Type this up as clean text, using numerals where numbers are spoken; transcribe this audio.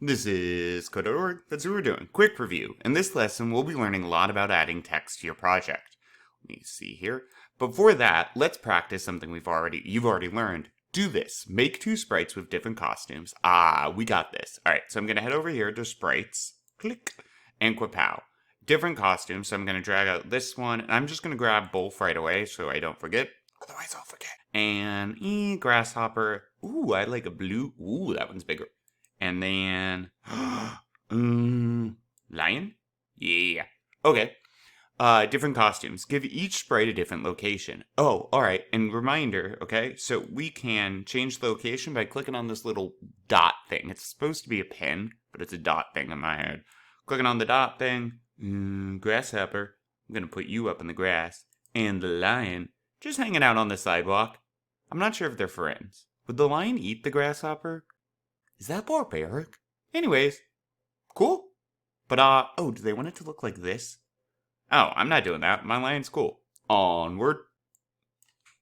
This is Code.org. That's what we're doing. Quick review. In this lesson, we'll be learning a lot about adding text to your project. Let me see here. Before that, let's practice something you've already learned. Do this. Make two sprites with different costumes. We got this. All right, so I'm going to head over here to sprites. Click. And Quapow. Different costumes, so I'm going to drag out this one, and I'm just going to grab both right away so I don't forget. Otherwise, I'll forget. And grasshopper. Ooh, I like a blue. Ooh, that one's bigger. And then, lion? Yeah. Okay. Different costumes. Give each sprite a different location. Oh, alright. And reminder, okay? So we can change the location by clicking on this little dot thing. It's supposed to be a pin, but it's a dot thing in my head. Clicking on the dot thing. Grasshopper. I'm gonna put you up in the grass. And the lion, just hanging out on the sidewalk. I'm not sure if they're friends. Would the lion eat the grasshopper? Is that barbaric? Anyways, cool. But, do they want it to look like this? Oh, I'm not doing that. My lion's cool. Onward.